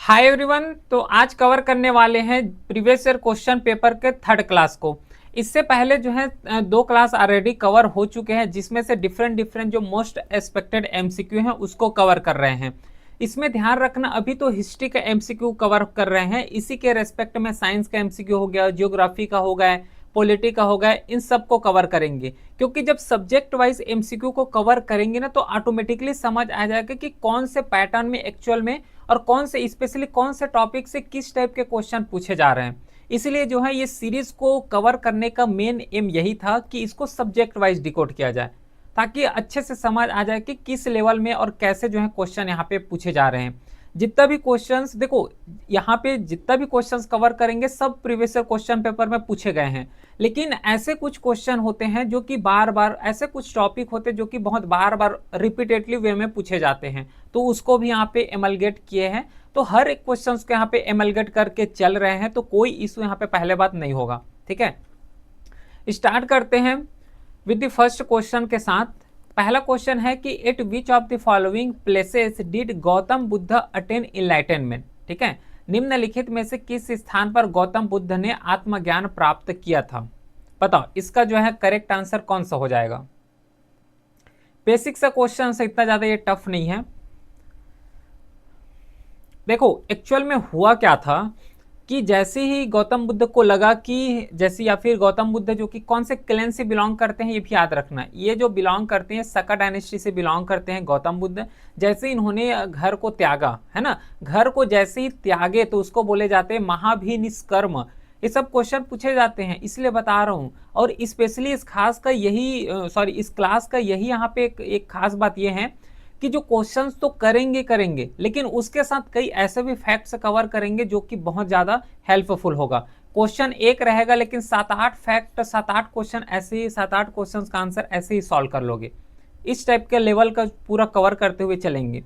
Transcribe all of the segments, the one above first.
Hi everyone. तो आज cover करने वाले हैं प्रीवियस ईयर क्वेश्चन पेपर के थर्ड क्लास को। इससे पहले जो है दो क्लास ऑलरेडी कवर हो चुके हैं, जिसमें से डिफरेंट डिफरेंट जो मोस्ट एक्सपेक्टेड एमसीक्यू हैं उसको कवर कर रहे हैं। इसमें ध्यान रखना, अभी तो हिस्ट्री का एमसीक्यू कवर कर रहे हैं, इसी के रेस्पेक्ट में साइंस का एमसीक्यू हो गया, जियोग्राफी का हो गया, पॉलिटी का हो गया, इन सब को कवर करेंगे। क्योंकि जब सब्जेक्ट वाइज एमसीक्यू को कवर करेंगे ना, तो ऑटोमेटिकली समझ आ जाएगा कि कौन से पैटर्न में एक्चुअल में और कौन से स्पेशली कौन से टॉपिक से किस टाइप के क्वेश्चन पूछे जा रहे हैं। इसलिए जो है ये सीरीज को कवर करने का मेन एम यही था कि इसको सब्जेक्ट वाइज डिकोड किया जाए, ताकि अच्छे से समझ आ जाए कि किस लेवल में और कैसे जो है क्वेश्चन यहाँ पे पूछे जा रहे हैं। जितना भी क्वेश्चंस देखो, यहाँ पे जितना भी क्वेश्चंस कवर करेंगे सब प्रीवियस ईयर क्वेश्चन पेपर में पूछे गए हैं। लेकिन ऐसे कुछ क्वेश्चन होते हैं जो कि बार बार, ऐसे कुछ टॉपिक होते हैं जो कि बहुत बार बार रिपीटेडली वे में पूछे जाते हैं, तो उसको भी यहाँ पे एमलगेट किए हैं। तो हर एक क्वेश्चन को यहाँ पे एमलगेट करके चल रहे हैं, तो कोई इशू यहाँ पे पहले बात नहीं होगा। ठीक है, स्टार्ट करते हैं विद द फर्स्ट क्वेश्चन के साथ। पहला क्वेश्चन है कि eight which of the following places did Gautam Buddha attain enlightenment. ठीक है, निम्नलिखित में से किस स्थान पर गौतम बुद्ध ने आत्मज्ञान प्राप्त किया था। बताओ इसका जो है करेक्ट आंसर कौन सा हो जाएगा। बेसिक सा क्वेश्चन से, इतना ज्यादा ये टफ नहीं है। देखो एक्चुअल में हुआ क्या था कि जैसे ही गौतम बुद्ध को लगा कि जैसे, या फिर गौतम बुद्ध जो कि कौन से क्लैन से बिलोंग करते हैं ये भी याद रखना, ये जो बिलोंग करते हैं सका डायनेस्टी से बिलोंग करते हैं गौतम बुद्ध। जैसे इन्होंने घर को त्यागा है ना, घर को जैसे ही त्यागे तो उसको बोले जाते हैं महाभिनिष्कर्म। ये सब क्वेश्चन पूछे जाते हैं, इसलिए बता रहा हूँ। और स्पेशली इस खास का यही इस क्लास का यही यहाँ पे एक खास बात ये है कि जो क्वेश्चंस तो करेंगे करेंगे, लेकिन उसके साथ कई ऐसे भी फैक्ट्स कवर करेंगे जो कि बहुत ज़्यादा हेल्पफुल होगा। क्वेश्चन एक रहेगा लेकिन 7-8 फैक्ट, 7-8 क्वेश्चन ऐसे ही, 7-8 क्वेश्चन का आंसर ऐसे ही सॉल्व कर लोगे। इस टाइप के लेवल का पूरा कवर करते हुए चलेंगे।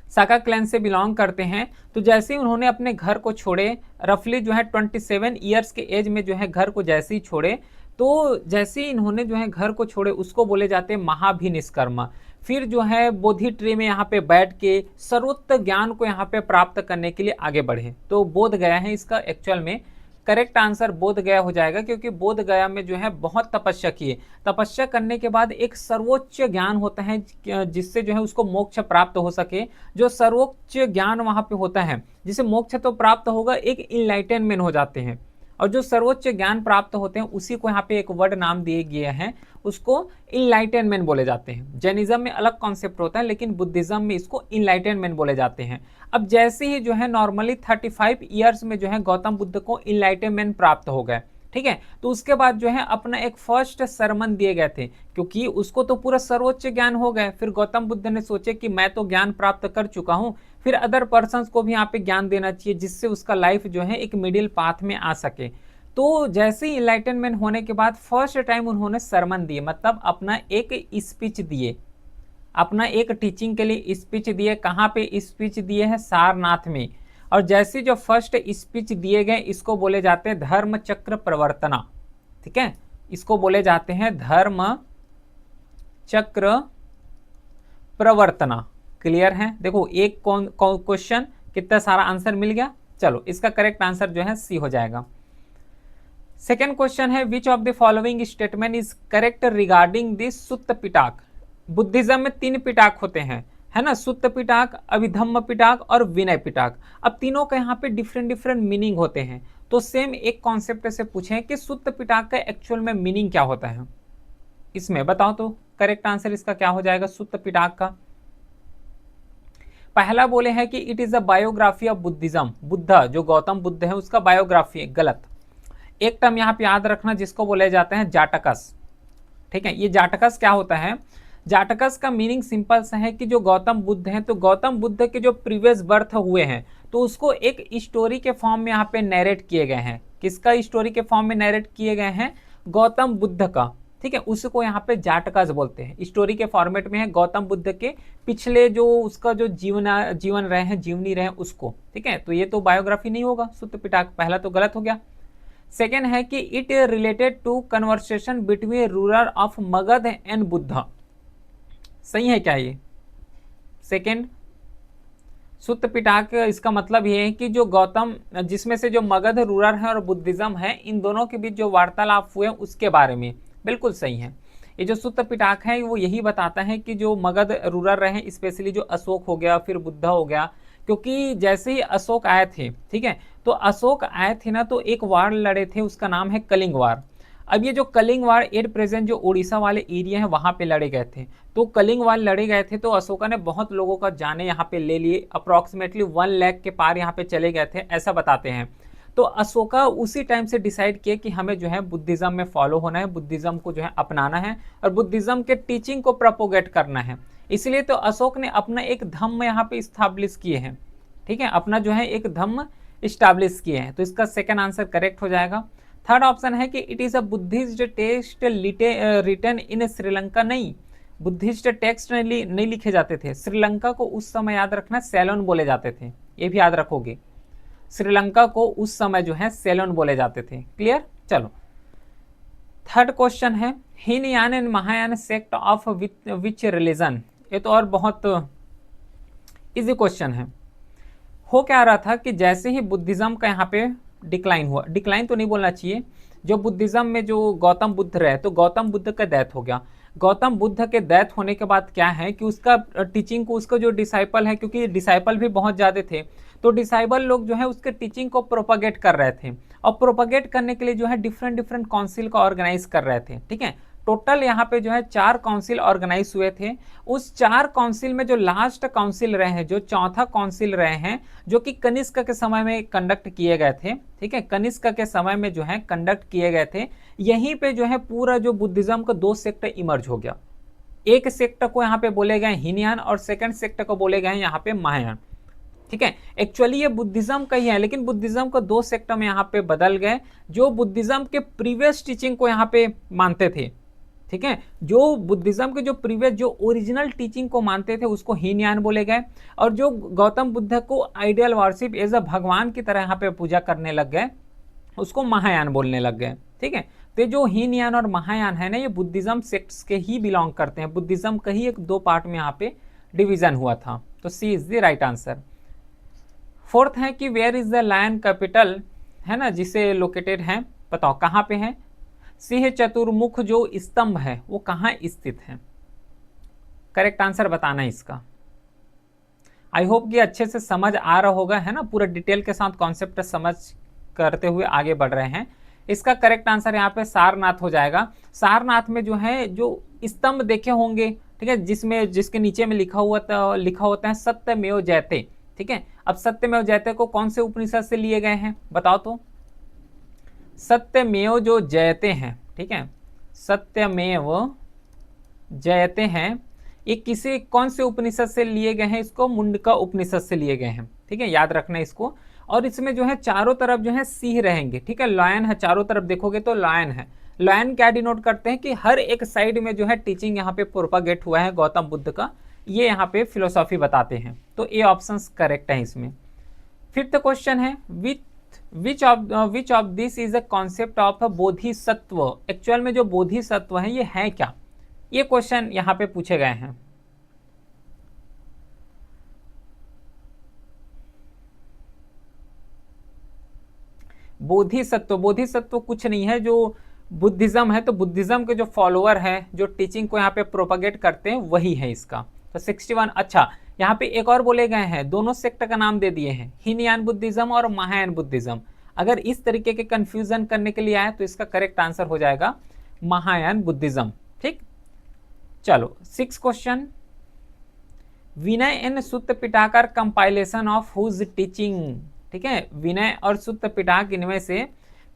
साका क्लैन से बिलोंग करते हैं, तो जैसे ही उन्होंने अपने घर को छोड़े, रफली जो है 27 ईयर्स के एज में जो है घर को जैसे ही छोड़े, तो जैसे ही इन्होंने जो है घर को छोड़े उसको बोले जाते हैं महाभिनिष्कर्मा। फिर जो है बोधि ट्री में यहाँ पे बैठ के सर्वोत्त ज्ञान को यहाँ पे प्राप्त करने के लिए आगे बढ़े, तो बोध गया है इसका एक्चुअल में करेक्ट आंसर बोध गया हो जाएगा। क्योंकि बोध गया में जो है बहुत तपस्या किए, तपस्या करने के बाद एक सर्वोच्च ज्ञान होता है जिससे जो है उसको मोक्ष प्राप्त हो सके। जो सर्वोच्च ज्ञान वहां पे होता है जिसे मोक्ष तो प्राप्त होगा, एक इनलाइटनमेंट हो जाते हैं। और जो सर्वोच्च ज्ञान प्राप्त होते हैं उसी को यहाँ पे एक वर्ड नाम दिए गए हैं, उसको इनलाइटनमेंट बोले जाते हैं। जैनिज्म में अलग कॉन्सेप्ट होता है, लेकिन बुद्धिज्म में इसको इनलाइटनमेंट बोले जाते हैं। अब जैसे ही जो है नॉर्मली 35 ईयर्स में जो है गौतम बुद्ध को इनलाइटनमेंट प्राप्त हो गए। ठीक है, तो उसके बाद जो है अपना एक फर्स्ट सरमन दिए गए थे, क्योंकि उसको तो पूरा सर्वोच्च ज्ञान हो गए। फिर गौतम बुद्ध ने सोचे कि मैं तो ज्ञान प्राप्त कर चुका हूं, फिर अदर पर्सन्स को भी यहाँ पे ज्ञान देना चाहिए जिससे उसका लाइफ जो है एक मिडिल पाथ में आ सके। तो जैसे ही इनलाइटनमेंट होने के बाद फर्स्ट टाइम उन्होंने सरमन दिए, मतलब अपना एक स्पीच दिए, अपना एक टीचिंग के लिए स्पीच दिए। कहाँ पे स्पीच दिए हैं? सारनाथ में। और जैसे जो फर्स्ट स्पीच दिए गए इसको बोले जाते हैं धर्म चक्र प्रवर्तना। ठीक है, इसको बोले जाते हैं धर्म चक्र प्रवर्तना। क्लियर है? देखो एक क्वेश्चन कितना सारा आंसर मिल गया। चलो इसका करेक्ट आंसर जो है सी हो जाएगा। सेकेंड क्वेश्चन है which of the following statement is correct regarding this Sutta Pitaka. Buddhism में 3 पिटाक होते हैं, है ना, सुत्त पिटाक, अभिधम्म पिटाक और विनय पिटाक। अब तीनों के यहाँ पे डिफरेंट डिफरेंट मीनिंग होते हैं, तो सेम एक कॉन्सेप्ट से पूछें कि सुत्त पिटाक का एक्चुअल में मीनिंग क्या होता है, इसमें बताओ तो करेक्ट आंसर इसका क्या हो जाएगा सुत्त पिटाक का। पहला बोले हैं कि it is a biography of Buddhism. Buddha जो गौतम बुद्ध है उसका बायोग्राफी है, गलत। एक टर्म यहाँ पे याद रखना जिसको बोले जाते हैं जाटकस। ठीक है, ये जाटकस क्या होता है? जाटकस का मीनिंग सिंपल सा है कि जो गौतम बुद्ध हैं, तो गौतम बुद्ध के जो प्रीवियस बर्थ हुए हैं तो उसको एक स्टोरी के फॉर्म में यहाँ पे नरेट किए गए हैं। किसका स्टोरी के फॉर्म में नरेट किए गए हैं? गौतम बुद्ध का। ठीक है, उसको यहाँ पे जाटकस बोलते हैं। स्टोरी के फॉर्मेट में है गौतम बुद्ध के पिछले जो उसका जो जीवन रहे हैं, जीवनी रहे उसको। ठीक है, तो ये तो बायोग्राफी नहीं होगा सुत्त पिटाक, पहला तो गलत हो गया। सेकेंड है कि it related to conversation between ruler of Magadha and Buddha. सही है क्या ये? सेकेंड सुत्त पिटाक इसका मतलब ये है कि जो गौतम, जिसमें से जो मगध रूरर है और बुद्धिज्म है, इन दोनों के बीच जो वार्तालाप हुए उसके बारे में। बिल्कुल सही है। ये जो सुत्त पिटाक है वो यही बताता है कि जो मगध रूरर रहे, स्पेशली जो अशोक हो गया, फिर बुद्ध हो गया, क्योंकि जैसे ही अशोक आए थे, ठीक है, तो अशोक आए थे ना, तो एक वार लड़े थे, उसका नाम है कलिंग वार। अब ये जो कलिंग वार एट प्रेजेंट जो उड़ीसा वाले एरिया है वहां पे लड़े गए थे। तो कलिंग वार लड़े गए थे, तो अशोका ने बहुत लोगों का जाने यहाँ पे ले लिए, अप्रोक्सीमेटली 1 लाख के पार यहाँ पे चले गए थे, ऐसा बताते हैं। तो अशोका उसी टाइम से डिसाइड किए कि हमें जो है बुद्धिज्म में फॉलो होना है, बुद्धिज्म को जो है अपनाना है और बुद्धिज्म के टीचिंग को प्रोपोगेट करना है। इसलिए तो अशोक ने अपना एक धम्म यहाँ पे स्टैब्लिश किए हैं, ठीक है, अपना जो है एक धम्म स्टैब्लिश किए हैं। तो इसका सेकंड आंसर करेक्ट हो जाएगा। थर्ड ऑप्शन है कि it is a Buddhist text written in Sri Lanka. नहीं, बुद्धिस्ट टेक्स्ट नहीं लिखे जाते थे। श्रीलंका को उस समय याद रखना सेलोन बोले जाते थे, ये भी याद रखोगे। श्रीलंका को उस समय जो है सेलोन बोले जाते थे। क्लियर? चलो थर्ड क्वेश्चन है, Hinayana and Mahayana sect of which religion. ये तो और बहुत इजी क्वेश्चन है। हो क्या रहा था कि जैसे ही बुद्धिज्म का यहाँ पे डिक्लाइन हुआ, डिक्लाइन तो नहीं बोलना चाहिए, जो बुद्धिज्म में जो गौतम बुद्ध रहे, तो गौतम बुद्ध का डेथ हो गया। गौतम बुद्ध के डेथ होने के बाद क्या है कि उसका टीचिंग को, उसका जो डिसाइपल है, क्योंकि डिसाइपल भी बहुत ज़्यादा थे, तो डिसाइपल लोग जो है उसके टीचिंग को प्रोपागेट कर रहे थे, और प्रोपागेट करने के लिए जो है डिफरेंट डिफरेंट काउंसिल का ऑर्गेनाइज कर रहे थे। ठीक है, टोटल यहाँ पे जो है 4 काउंसिल ऑर्गेनाइज हुए थे। उस 4 काउंसिल में जो लास्ट काउंसिल रहे हैं, जो चौथा काउंसिल रहे हैं, जो कि कनिष्क के समय में कंडक्ट किए गए थे, ठीक है, कनिष्क के समय में जो है कंडक्ट किए गए थे। यहीं पे जो है पूरा जो बुद्धिज्म का 2 सेक्टर इमर्ज हो गया। एक सेक्टर को यहाँ पे बोले गए हीनयान और सेकंड सेक्टर को बोले गए यहाँ पे महायान। ठीक है, एक्चुअली ये बुद्धिज्म का ही है, लेकिन बुद्धिज्म को 2 सेक्टर में यहाँ पे बदल गए। जो बुद्धिज्म के प्रीवियस टीचिंग को यहाँ पे मानते थे, ठीक है, जो बुद्धिज्म के जो प्रीवियस जो ओरिजिनल टीचिंग को मानते थे उसको हीनयान बोले गए, और जो गौतम बुद्ध को आइडियल वर्शिप एज अ भगवान की तरह यहाँ पे पूजा करने लग गए उसको महायान बोलने लग गए। ठीक है, तो जो हीनयान और महायान है ना, ये बुद्धिज्म सेक्ट्स के ही बिलोंग करते हैं। बुद्धिज्म का ही एक 2 पार्ट में यहाँ पे डिवीजन हुआ था। तो C is the right answer. Fourth है कि where is the lion capital, है ना, जिसे लोकेटेड है, बताओ कहाँ पे है। सिंह चतुर्मुख जो स्तंभ है वो कहाँ स्थित है। करेक्ट आंसर बताना है इसका। आई होप कि अच्छे से समझ आ रहा होगा, है ना, पूरा डिटेल के साथ कॉन्सेप्ट समझ करते हुए आगे बढ़ रहे हैं। इसका करेक्ट आंसर यहाँ पे सारनाथ हो जाएगा। सारनाथ में जो है जो स्तंभ देखे होंगे, ठीक है, जिसमें जिसके नीचे में लिखा होता है सत्यमेव जयते। ठीक है, अब सत्यमेव जयते को कौन से उपनिषद से लिए गए हैं बताओ तो। सत्यमेव जो जयते हैं, ठीक है, सत्यमेव जयते हैं, ये किसी कौन से उपनिषद से लिए गए हैं, इसको मुंडका उपनिषद से लिए गए हैं। ठीक है, याद रखना इसको। और इसमें जो है चारों तरफ जो है सिंह रहेंगे, ठीक है, लायन है, चारों तरफ देखोगे तो लायन है। लायन क्या डिनोट करते हैं कि हर एक साइड में जो है टीचिंग यहाँ पे प्रोपागेट हुआ है गौतम बुद्ध का, ये यहाँ पे फिलोसॉफी बताते हैं। तो ये ऑप्शन करेक्ट है इसमें। फिफ्थ क्वेश्चन है, which of this is a concept of Bodhisattva. Actual में जो बोधिसत्व है ये है क्या, ये क्वेश्चन यहाँ पे पूछे गए हैं। बोधिसत्व, बोधिसत्व कुछ नहीं है, जो बुद्धिज्म है, तो बुद्धिज्म के जो फॉलोअर है, जो टीचिंग को यहाँ पे प्रोपागेट करते हैं, वही है इसका। तो 61। अच्छा, यहाँ पे एक और बोले गए हैं, दोनों सेक्ट का नाम दे दिए हैं, हीनयान बुद्धिज्म और महायान बुद्धिज्म। अगर इस तरीके के कंफ्यूजन करने के लिए आए तो इसका करेक्ट आंसर हो जाएगा महायान बुद्धिज्म। ठीक, चलो 6 क्वेश्चन, विनय एंड सुत्त पिटाकार कंपाइलेशन ऑफ हुज टीचिंग। ठीक है, विनय और सुत्त पिटाक इनमें से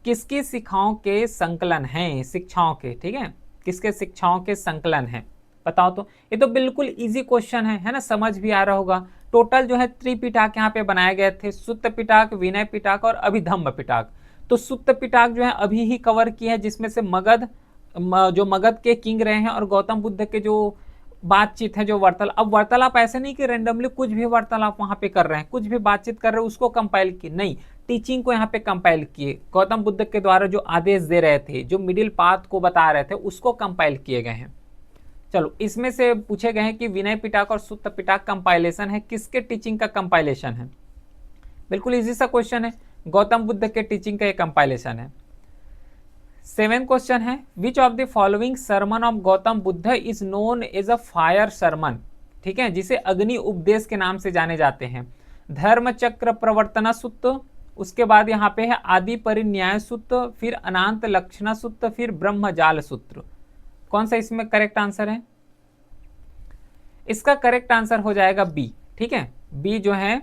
किसकी शिक्षाओं के संकलन हैं, शिक्षाओं के, ठीक है, किसके शिक्षाओं के संकलन हैं बताओ तो। ये तो बिल्कुल इजी क्वेश्चन है ना, समझ भी आ रहा होगा। टोटल जो है 3 पिटाक यहाँ पे बनाए गए थे, सुत्त पिटाक, विनय पिटाक और अभिधम्म पिटाक। तो सुत्त पिटाक जो है अभी ही कवर किया है, जिसमें से मगध, जो मगध के किंग रहे हैं, और गौतम बुद्ध के जो बातचीत है, जो वार्तालाप। अब वार्तालाप ऐसे नहीं कि रेंडमली कुछ भी वार्तालाप वहां पे कर रहे हैं, कुछ भी बातचीत कर रहे हैं उसको कंपाइल किए, नहीं, टीचिंग को यहाँ पे कंपाइल किए। गौतम बुद्ध के द्वारा जो आदेश दे रहे थे, जो मिडिल पाथ को बता रहे थे, उसको कंपाइल किए गए हैं। चलो, इसमें से पूछे गए हैं कि विनय पिटक और सुत्त पिटक कंपाइलेशन है, किसके टीचिंग का कंपाइलेशन है? बिल्कुल इजी सा क्वेश्चन है, गौतम बुद्ध के टीचिंग का एक कंपाइलेशन है। 7 क्वेश्चन है, which of the following sermon of Gautam Buddha is known as a fire sermon, ठीक है, जिसे अग्नि उपदेश के नाम से जाने जाते हैं? धर्म चक्र प्रवर्तना सुत्त, उसके बाद यहाँ पे है आदि परिन्याय सूत्र, फिर अनंत लक्षणा सूत्र, फिर ब्रह्मजाल सूत्र। कौन सा इसमें करेक्ट आंसर है? इसका करेक्ट आंसर हो जाएगा बी, ठीक है, बी जो है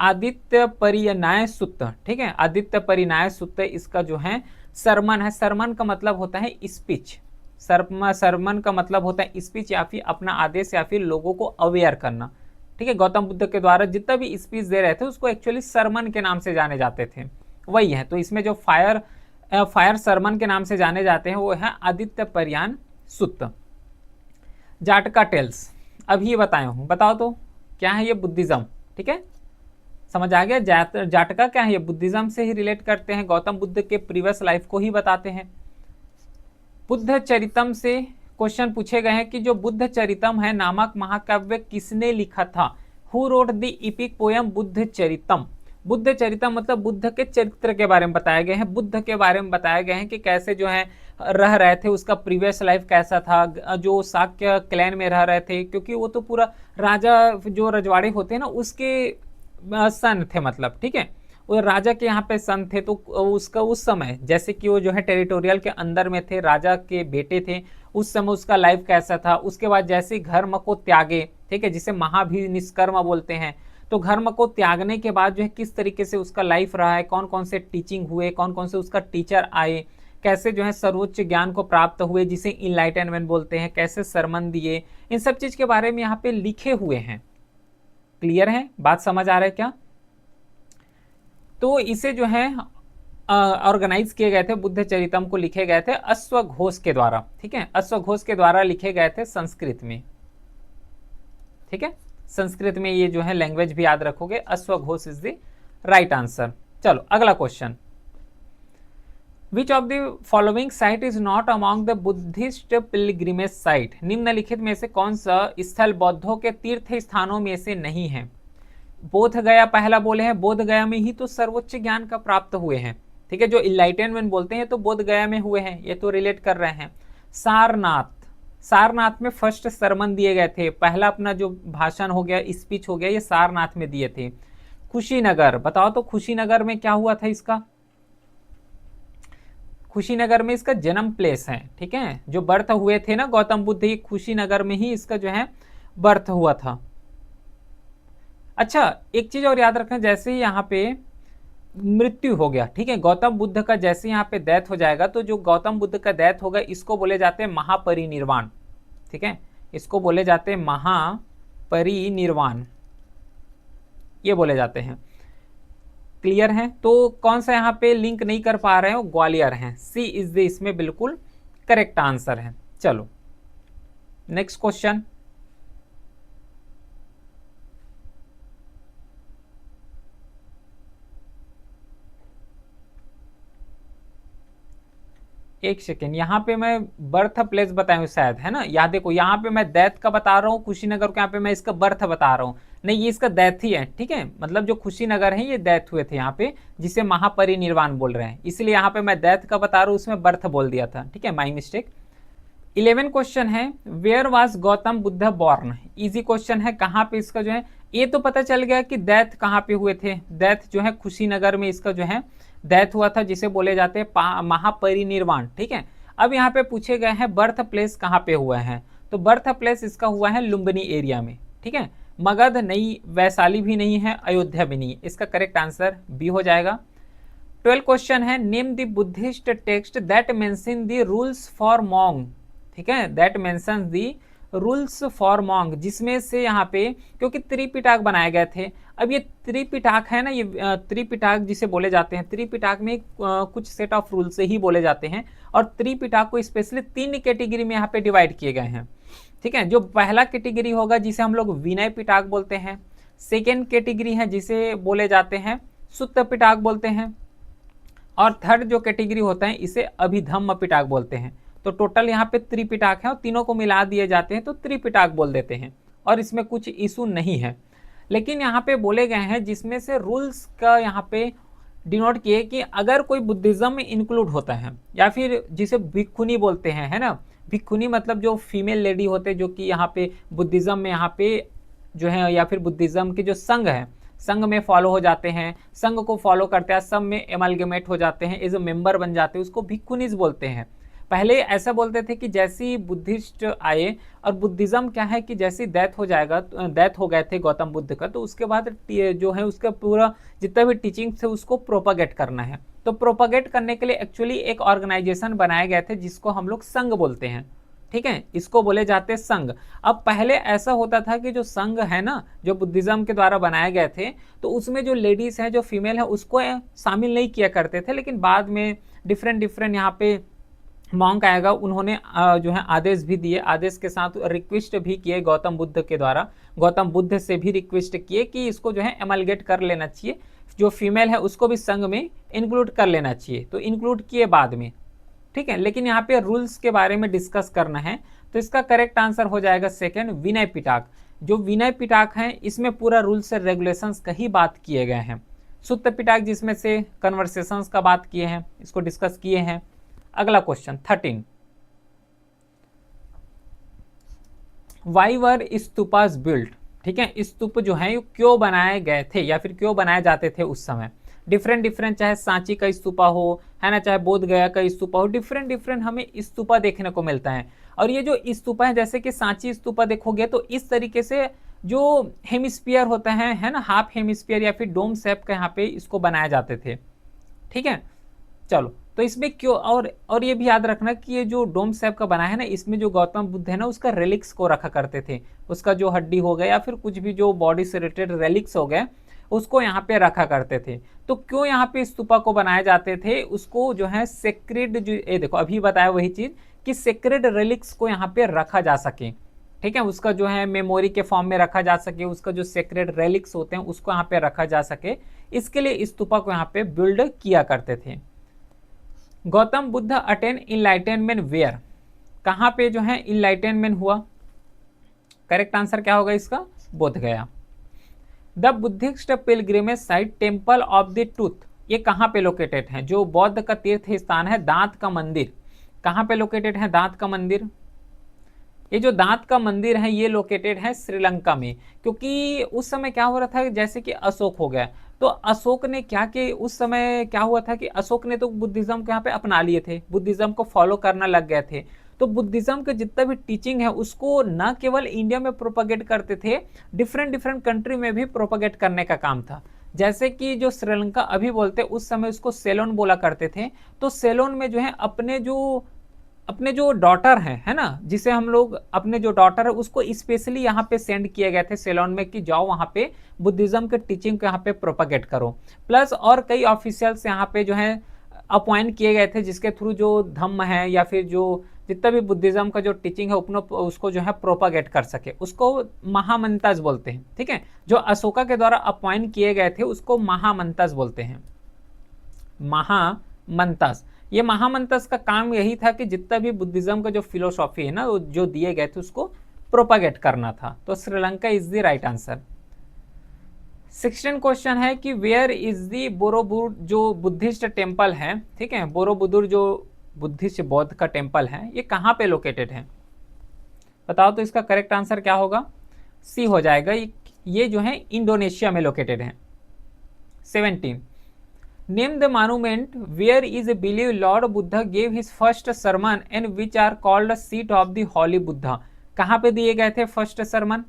आदित्य परिन्याय सूत्र, ठीक है, आदित्य परिन्याय सूत्र इसका जो है सरमन है। सरमन का मतलब होता है स्पीच, सरमन का मतलब होता है स्पीच या फिर अपना आदेश या फिर लोगों को अवेयर करना, ठीक है। गौतम बुद्ध के द्वारा जितना भी स्पीच दे रहे थे उसको एक्चुअली सरमन के नाम से जाने जाते थे, वही है। तो इसमें जो फायर सरमन के नाम से जाने जाते हैं वो है आदित्य परियान सुत्त। जाटका टेल्स अभी बताया हूं, बताओ तो क्या है ये? बुद्धिज्म, ठीक है, समझ आ गया। जाटका क्या है? ये बुद्धिज्म से ही रिलेट करते हैं, गौतम बुद्ध के प्रीवियस लाइफ को ही बताते हैं। बुद्ध चरितम से क्वेश्चन पूछे गए हैं कि जो बुद्ध चरितम है नामक महाकाव्य किसने लिखा था? Who wrote the epic poem Buddha Charitam? Buddha Charitam मतलब बुद्ध के चरित्र के बारे में बताए गए हैं, बुद्ध के बारे में बताए गए हैं कि कैसे जो है रह रहे थे, उसका प्रीवियस लाइफ कैसा था, जो शाक्य क्लैन में रह रहे थे, क्योंकि वो तो पूरा राजा जो रजवाड़े होते हैं ना उसके सन थे, मतलब ठीक है, वो राजा के यहाँ पे सन थे। तो उसका उस समय जैसे कि वो जो है टेरिटोरियल के अंदर में थे, राजा के बेटे थे, उस समय उसका लाइफ कैसा था। उसके बाद जैसे धर्म को त्यागे, ठीक है, जिसे महाभिनिष्कर्म बोलते हैं, तो धर्म को त्यागने के बाद जो है किस तरीके से उसका लाइफ रहा है, कौन कौन से टीचिंग हुए, कौन कौन से उसका टीचर आए, कैसे जो है सर्वोच्च ज्ञान को प्राप्त हुए जिसे इनलाइटनमेंट बोलते हैं, कैसे सरमन दिए, इन सब चीज के बारे में यहाँ पे लिखे हुए हैं। क्लियर है? बात समझ आ रहा है क्या? तो इसे जो है ऑर्गेनाइज किए गए थे, बुद्ध चरितम को लिखे गए थे अश्वघोष के द्वारा, ठीक है, अश्वघोष के द्वारा लिखे गए थे संस्कृत में, ठीक है, संस्कृत में। ये जो है लैंग्वेज भी याद रखोगे, अश्वघोष इज द राइट आंसर। चलो अगला question, which of the following site is not among the Buddhist pilgrimage site? निम्नलिखित में से कौन सा स्थल बौद्धों के तीर्थ स्थानों में से नहीं है? बोध गया पहला बोले हैं, बोध गया में ही तो सर्वोच्च ज्ञान का प्राप्त हुए हैं, ठीक है, जो इनलाइटनमेंट बोलते हैं तो बोध गया में हुए हैं, ये तो रिलेट कर रहे हैं। सारनाथ, सारनाथ में फर्स्ट सरमन दिए गए थे, पहला अपना जो भाषण हो गया, स्पीच हो गया, ये सारनाथ में दिए थे। कुशीनगर, बताओ तो कुशीनगर में क्या हुआ था इसका? कुशीनगर में इसका जन्म प्लेस है, ठीक है, जो बर्थ हुए थे ना गौतम बुद्ध, ये कुशीनगर में ही इसका जो है बर्थ हुआ था। अच्छा, एक चीज और याद रखना, जैसे ही यहाँ पे मृत्यु हो गया, ठीक है, गौतम बुद्ध का जैसे यहाँ पे डेथ हो जाएगा, तो जो गौतम बुद्ध का डेथ होगा इसको बोले जाते हैं महापरिनिर्वाण, ठीक है, इसको बोले जाते हैं महापरिनिर्वाण, ये बोले जाते हैं। क्लियर है? तो कौन सा यहाँ पे लिंक नहीं कर पा रहे हो? ग्वालियर है, सी इज द इसमें बिल्कुल करेक्ट आंसर है। चलो नेक्स्ट क्वेश्चन, एक सेकेंड, यहाँ पे मैं बर्थ प्लेस बताऊँ शायद, है ना, यहाँ देखो, यहाँ पे मैं डेथ का बता रहा हूँ कुशीनगर को, यहाँ पे मैं इसका बर्थ बता रहा हूँ, नहीं ये इसका डेथ ही है, ठीक है, मतलब जो कुशीनगर है ये डेथ हुए थे यहाँ पे, जिसे महापरिनिर्वाण बोल रहे हैं, इसलिए यहाँ पे मैं डेथ का बता रहा हूँ, उसमें बर्थ बोल दिया था, ठीक है, माई मिस्टेक। 11 क्वेश्चन है, where was Gautam Buddha born? Easy question है, कहाँ पे इसका जो है, ये तो पता चल गया कि डेथ कहाँ पे हुए थे, डेथ जो है कुशीनगर में इसका जो है डेथ हुआ था, जिसे बोले जाते हैं महापरिनिर्वाण, ठीक है। अब यहाँ पे पूछे गए हैं बर्थ प्लेस कहाँ पे हुआ है, तो बर्थ प्लेस इसका हुआ है लुम्बिनी एरिया में, ठीक है, मगध नहीं, वैशाली भी नहीं है, अयोध्या भी नहीं है, इसका करेक्ट आंसर बी हो जाएगा। 12 क्वेश्चन है, name the Buddhist text that mention the rules for monk, ठीक है, that mention the rules for monk, जिसमें से यहाँ पे क्योंकि त्रिपिटक बनाए गए थे, अब ये त्रिपिटक है ना, ये त्रिपिटक जिसे बोले जाते हैं, त्रिपिटक में कुछ सेट ऑफ रूल से ही बोले जाते हैं, और त्रिपिटक को स्पेशली 3 कैटेगरी में यहाँ पे डिवाइड किए गए हैं, ठीक है। जो पहला कैटेगरी होगा जिसे हम लोग विनय पिटक बोलते हैं, सेकेंड कैटेगरी है जिसे बोले जाते हैं सुत्त पिटक बोलते हैं, और थर्ड जो कैटेगरी होता है इसे अभिधम्म पिटक बोलते हैं। तो टोटल यहाँ पे त्रिपिटक है और तीनों को मिला दिए जाते हैं तो त्रिपिटक बोल देते हैं और इसमें कुछ इशू नहीं है। लेकिन यहाँ पे बोले गए हैं जिसमें से रूल्स का यहाँ पे डिनोट किए कि अगर कोई बुद्धिज्म में इंक्लूड होता है या फिर जिसे भिक्खुनी बोलते हैं, है ना, भिक्खुनी मतलब जो फीमेल लेडी होते हैं जो कि यहाँ पे बुद्धिज्म में यहाँ पे जो है या फिर बुद्धिज्म के जो संघ है संघ में फॉलो हो जाते हैं, संघ को फॉलो करते हैं, सब में एमलगेमेट हो जाते हैं, एज ए मेंबर बन जाते हैं, उसको भिक्खुनीज बोलते हैं। पहले ऐसा बोलते थे कि जैसी बुद्धिस्ट आए और बुद्धिज्म क्या है कि जैसी डेथ हो जाएगा, डेथ हो गए थे गौतम बुद्ध का, तो उसके बाद जो है उसका पूरा जितना भी टीचिंग थे उसको प्रोपागेट करना है। तो प्रोपागेट करने के लिए एक्चुअली एक ऑर्गेनाइजेशन बनाए गए थे जिसको हम लोग संघ बोलते हैं, ठीक है, इसको बोले जाते हैं संघ। अब पहले ऐसा होता था कि जो संघ है ना जो बुद्धिज्म के द्वारा बनाए गए थे तो उसमें जो लेडीज है जो फीमेल है उसको शामिल नहीं किया करते थे, लेकिन बाद में डिफरेंट यहाँ पे मॉन्क आएगा, उन्होंने जो है आदेश भी दिए, आदेश के साथ रिक्वेस्ट भी किए गौतम बुद्ध के द्वारा, गौतम बुद्ध से भी रिक्वेस्ट किए कि इसको जो है एमलगेट कर लेना चाहिए, जो फीमेल है उसको भी संघ में इंक्लूड कर लेना चाहिए, तो इंक्लूड किए बाद में, ठीक है। लेकिन यहाँ पे रूल्स के बारे में डिस्कस करना है तो इसका करेक्ट आंसर हो जाएगा सेकेंड, विनय पिटक। जो विनय पिटक है इसमें पूरा रूल्स और रेगुलेशंस का ही बात किए गए हैं। सुत्त पिटक जिसमें से कन्वर्सेशंस का बात किए हैं, इसको डिस्कस किए हैं। अगला question 13, why were stupas built, ठीक है, स्तूप जो है क्यों बनाए गए थे या फिर क्यों बनाए जाते थे उस समय। डिफरेंट चाहे सांची का स्तूपा हो, है ना, चाहे बोध गया का स्तूपा हो, डिफरेंट हमें स्तूपा देखने को मिलता है। और ये जो स्तूपा है जैसे कि सांची स्तूपा देखोगे तो इस तरीके से जो हेमिस्फीयर होता है ना, हाफ हेमिस्फीयर या फिर डोम शेप का यहाँ पे इसको बनाए जाते थे, ठीक है। चलो, तो इसमें क्यों, और ये भी याद रखना कि ये जो डोम शेप का बना है ना, इसमें जो गौतम बुद्ध है ना उसका रेलिक्स को रखा करते थे, उसका जो हड्डी हो गया या फिर कुछ भी जो बॉडी से रिलेटेड रेलिक्स हो गए उसको यहाँ पे रखा करते थे। तो क्यों यहाँ पे स्तूपा को बनाए जाते थे, उसको जो है सेक्रेड, जो ये देखो अभी बताया वही चीज कि सेक्रेड रेलिक्स को यहाँ पे रखा जा सके, ठीक है, उसका जो है मेमोरी के फॉर्म में रखा जा सके, उसका जो सेक्रेड रेलिक्स होते हैं उसको यहाँ पे रखा जा सके, इसके लिए स्तूपा को यहाँ पे बिल्ड किया करते थे। Gautam Buddha attain enlightenment where, कहाँ पे जो है इनलाइटेनमेंट हुआ, करेक्ट आंसर क्या होगा इसका, बोध गया। The Buddhist pilgrimage site temple of the tooth, ये कहाँ पे लोकेटेड है, जो बौद्ध का तीर्थ स्थान है दांत का मंदिर, कहाँ पे लोकेटेड है दांत का मंदिर। ये जो दांत का मंदिर है ये लोकेटेड है श्रीलंका में, क्योंकि उस समय क्या हो रहा था जैसे कि अशोक हो गया, तो अशोक ने क्या कि उस समय क्या हुआ था कि अशोक ने तो बुद्धिज्म को यहाँ पे अपना लिए थे, बुद्धिज्म को फॉलो करना लग गए थे, तो बुद्धिज्म के जितना भी टीचिंग है उसको न केवल इंडिया में प्रोपागेट करते थे, डिफरेंट कंट्री में भी प्रोपागेट करने का काम था। जैसे कि जो श्रीलंका अभी बोलते उस समय उसको सेलोन बोला करते थे, तो सेलोन में जो है अपने जो डॉटर है ना, जिसे हम लोग अपने जो डॉटर है उसको स्पेशली यहाँ पे सेंड किए गए थे सेलोन में कि जाओ वहाँ पे बुद्धिज्म के टीचिंग को यहाँ पे प्रोपागेट करो। प्लस और कई ऑफिशियल्स यहाँ पे जो है अपॉइंट किए गए थे जिसके थ्रू जो धम्म है या फिर जो जितना भी बुद्धिज्म का जो टीचिंग है अपना उसको जो है प्रोपागेट कर सके, उसको महामंतज बोलते हैं, ठीक है। जो अशोका के द्वारा अपॉइंट किए गए थे उसको महामंतज बोलते हैं, महामंतज। ये महामंतज का काम यही था कि जितना भी बुद्धिज्म का जो फिलोसॉफी है ना जो दिए गए थे उसको प्रोपागेट करना था, तो Sri Lanka is the right answer. 16 question है कि वेयर इज दी बोरोबुदुर जो बुद्धिस्ट टेम्पल है, ठीक है, बोरोबुदुर जो बुद्धिस्ट बौद्ध का टेम्पल है ये कहाँ पे लोकेटेड है, बताओ तो इसका करेक्ट आंसर क्या होगा, सी हो जाएगा, ये जो है इंडोनेशिया में लोकेटेड है। 17, name the monument where is believe Lord Buddha gave his first sermon and which are called seat of the holy Buddha, कहाँ पे दिए गए थे फर्स्ट सरमन,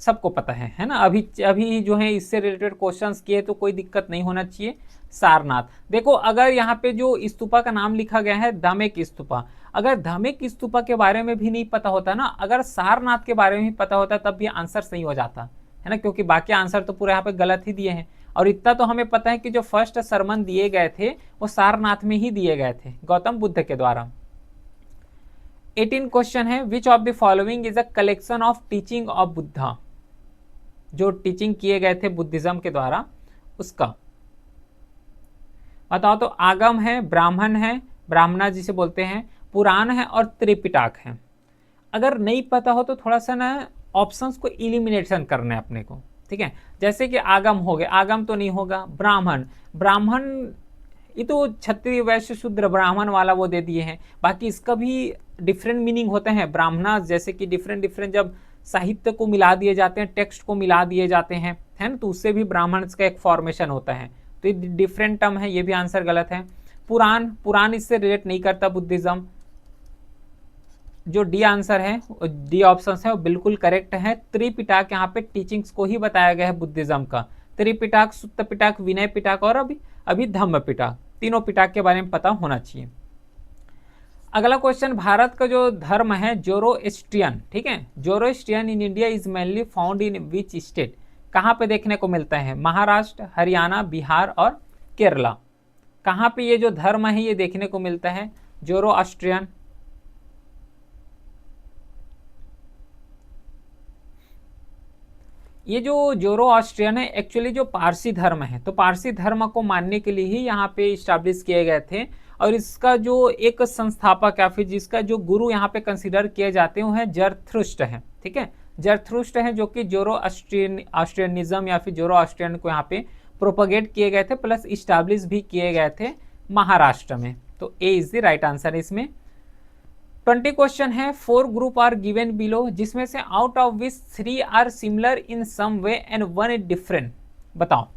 सबको पता है ना, अभी जो है इससे रिलेटेड क्वेश्चंस किए तो कोई दिक्कत नहीं होना चाहिए। सारनाथ, देखो अगर यहाँ पे जो स्तूपा का नाम लिखा गया है धमेक स्तूपा, अगर धमेक स्तूपा के बारे में भी नहीं पता होता ना, अगर सारनाथ के बारे में भी पता होता तब भी आंसर सही हो जाता है ना, क्योंकि बाकी आंसर तो पूरे यहाँ पे गलत ही दिए हैं। और इतना तो हमें पता है कि जो फर्स्ट सरमन दिए गए थे वो सारनाथ में ही दिए गए थे गौतम बुद्ध के द्वारा। 18 क्वेश्चन है which of the following is a collection of teaching of Buddha, जो टीचिंग किए गए थे बुद्धिज्म के द्वारा उसका बताओ तो, आगम है, ब्राह्मण है, ब्राह्मणा जिसे बोलते हैं, पुराण है और त्रिपिटक है। अगर नहीं पता हो तो थोड़ा सा ना ऑप्शंस को इलिमिनेशन करना है अपने को, ठीक है। जैसे कि आगम हो गए, आगम तो नहीं होगा। ब्राह्मण, ब्राह्मण ये तो क्षत्रिय वैश्य शूद्र ब्राह्मण वाला वो दे दिए हैं, बाकी इसका भी डिफरेंट मीनिंग होते हैं। ब्राह्मणा जैसे कि डिफरेंट डिफरेंट जब साहित्य को मिला दिए जाते हैं, टेक्स्ट को मिला दिए जाते हैं, है ना, तो उससे भी ब्राह्मण का एक फॉर्मेशन होता है। तो ये डिफरेंट टर्म है, ये भी आंसर गलत है। पुराण, पुराण इससे रिलेट नहीं करता बुद्धिज्म। जो डी आंसर है, डी ऑप्शन है वो बिल्कुल करेक्ट है। त्रिपिटक यहाँ पे टीचिंग्स को ही बताया गया है बुद्धिज्म का। त्रिपिटक, सुत्त पिटक, विनय पिटक और अभी धम्म पिटक, तीनों पिटक के बारे में पता होना चाहिए। अगला क्वेश्चन, भारत का जो धर्म है जोरोस्ट्रियन, ठीक है, Zoroastrian in India is mainly found in which state, कहाँ पे देखने को मिलता है? महाराष्ट्र, हरियाणा, बिहार और केरला। कहाँ पे ये जो धर्म है ये देखने को मिलता है? जोरोस्ट्रियन। ये जो जोरोस्ट्रियन है एक्चुअली जो पारसी धर्म है, तो पारसी धर्म को मानने के लिए ही यहाँ पे इस्टेब्लिश किए गए थे। और इसका जो एक संस्थापक या फिर जिसका जो गुरु यहाँ पे कंसिडर किए जाते हैं वो है जरथुष्ट्र है, ठीक है। जरथुष्ट्र है जो कि जोरोस्ट्रियनिज्म या फिर जोरोस्ट्रियन को यहाँ पे प्रोपगेट किए गए थे, प्लस इस्टेब्लिश भी किए गए थे महाराष्ट्र में। तो ए इज द राइट आंसर इसमें। 20 क्वेश्चन है, 4 ग्रुप आर गिवन बिलो, जिसमें से out of which 3 are similar in some way and 1 is different. बताओ,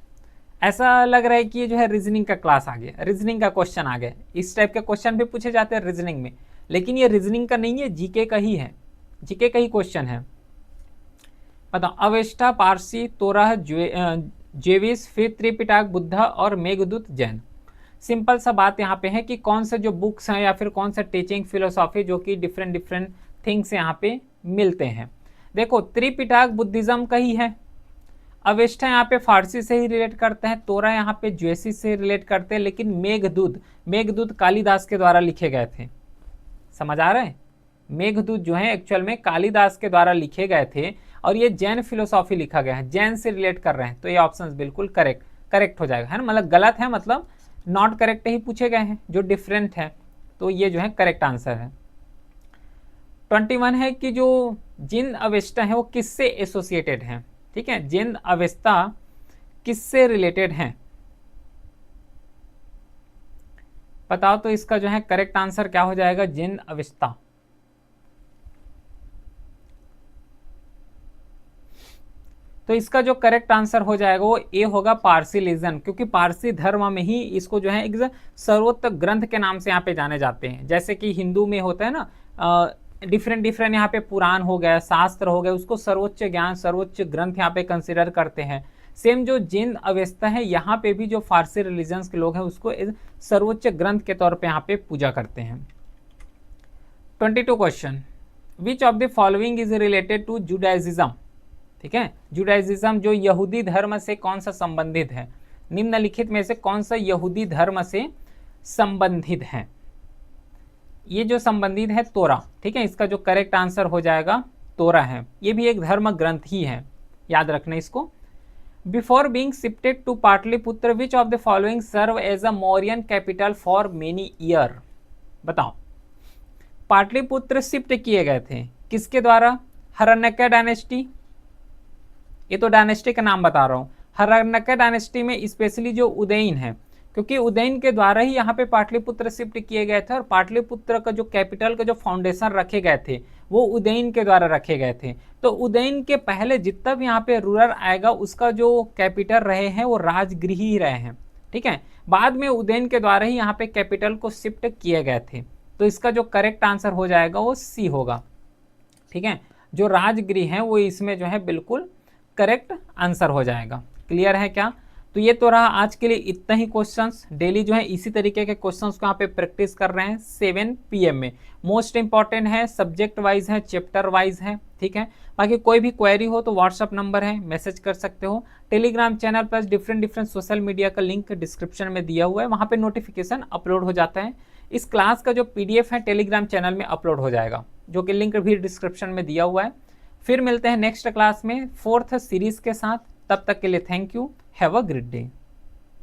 ऐसा लग रहा है कि ये जो है रीजनिंग का क्लास आ गया, रीजनिंग का क्वेश्चन आ गया। इस टाइप के क्वेश्चन भी पूछे जाते हैं रीजनिंग में, लेकिन ये रीजनिंग का नहीं है, जीके का ही है, जीके का ही क्वेश्चन है। बताओ, अवेस्टा, पारसी, तोरह, जेविस, फिर त्रिपिटक, बुद्धा और मेघदूत जैन। सिंपल सा बात यहाँ पे है कि कौन से जो बुक्स हैं या फिर कौन सा टीचिंग फिलोसॉफी जो कि डिफरेंट डिफरेंट थिंग्स यहाँ पे मिलते हैं। देखो, त्रिपिटक बुद्धिज्म का ही है, अवेस्टा यहाँ पे फारसी से ही रिलेट करते हैं, तोरा यहाँ पे ज्वेसी से रिलेट करते हैं, लेकिन मेघदूत, मेघदूत कालिदास के द्वारा लिखे गए थे। समझ आ रहा है? मेघदूत जो है एक्चुअल में कालिदास के द्वारा लिखे गए थे, और ये जैन फिलोसॉफी लिखा गया है, जैन से रिलेट कर रहे हैं। तो ये ऑप्शन बिल्कुल करेक्ट हो जाएगा, है ना। मतलब गलत है, मतलब नॉट करेक्ट ही पूछे गए हैं जो डिफरेंट है, तो ये जो है करेक्ट आंसर है। 21 है कि जो जिन अवेस्टा है वो किससे एसोसिएटेड है, ठीक है, जिन अवेस्ता किससे रिलेटेड हैं, बताओ। तो इसका जो है करेक्ट आंसर क्या हो जाएगा? जिन अवेस्ता। तो इसका जो करेक्ट आंसर हो जाएगा वो ए होगा, पारसी लीजन, क्योंकि पारसी धर्म में ही इसको जो है एक सर्वोच्च ग्रंथ के नाम से यहाँ पे जाने जाते हैं। जैसे कि हिंदू में होता है ना, डिफरेंट डिफरेंट यहाँ पे पुराण हो गया, शास्त्र हो गए, उसको सर्वोच्च ज्ञान, सर्वोच्च ग्रंथ यहाँ पे कंसिडर करते हैं। सेम जो जिन अवेस्ता है, यहाँ पे भी जो फारसी रिलीजन्स के लोग हैं उसको सर्वोच्च ग्रंथ के तौर पे यहाँ पे पूजा करते हैं। 22 question, which of the following is related to Judaism, ठीक है। जुडाइज्म जो यहूदी धर्म से कौन सा संबंधित है? निम्नलिखित में से कौन सा यहूदी धर्म से संबंधित है? ये जो संबंधित है तोरा, ठीक है, इसका जो करेक्ट आंसर हो जाएगा तोरा है। ये भी एक धर्म ग्रंथ ही है, याद रखना इसको। Before being shifted to Pataliputra which of the following serve as a Mauryan capital for many year. बताओ, पाटलिपुत्र शिफ्ट किए गए थे किसके द्वारा? हरण्यका डायनेस्टी, ये तो डायनेस्टी का नाम बता रहा हूँ। हरण्यका डायनेस्टी में स्पेशली जो उदयन है, क्योंकि उदयन के द्वारा ही यहाँ पे पाटलिपुत्र शिफ्ट किए गए थे, और पाटलिपुत्र का जो कैपिटल का जो फाउंडेशन रखे गए थे वो उदयन के द्वारा रखे गए थे। तो उदयन के पहले जितना भी यहाँ पे रूरल आएगा उसका जो कैपिटल रहे हैं वो राजगृह ही रहे हैं, ठीक है। बाद में उदयन के द्वारा ही यहाँ पे कैपिटल को शिफ्ट किए गए थे। तो इसका जो करेक्ट आंसर हो जाएगा वो सी होगा, ठीक है। जो राजगृह है वो इसमें जो है बिल्कुल करेक्ट आंसर हो जाएगा। क्लियर है क्या? तो ये तो रहा आज के लिए इतना ही क्वेश्चंस। डेली जो है इसी तरीके के क्वेश्चंस को यहाँ पे प्रैक्टिस कर रहे हैं 7 PM में। मोस्ट इंपॉर्टेंट है, सब्जेक्ट वाइज है, चैप्टर वाइज है, ठीक है। बाकी कोई भी क्वेरी हो तो व्हाट्सअप नंबर है, मैसेज कर सकते हो। Telegram channel plus different social media का लिंक डिस्क्रिप्शन में दिया हुआ है, वहाँ पे नोटिफिकेशन अपलोड हो जाता है। इस क्लास का जो PDF है टेलीग्राम चैनल में अपलोड हो जाएगा, जो कि लिंक भी डिस्क्रिप्शन में दिया हुआ है। फिर मिलते हैं नेक्स्ट क्लास में 4th सीरीज के साथ। तब तक के लिए thank you, have a great day.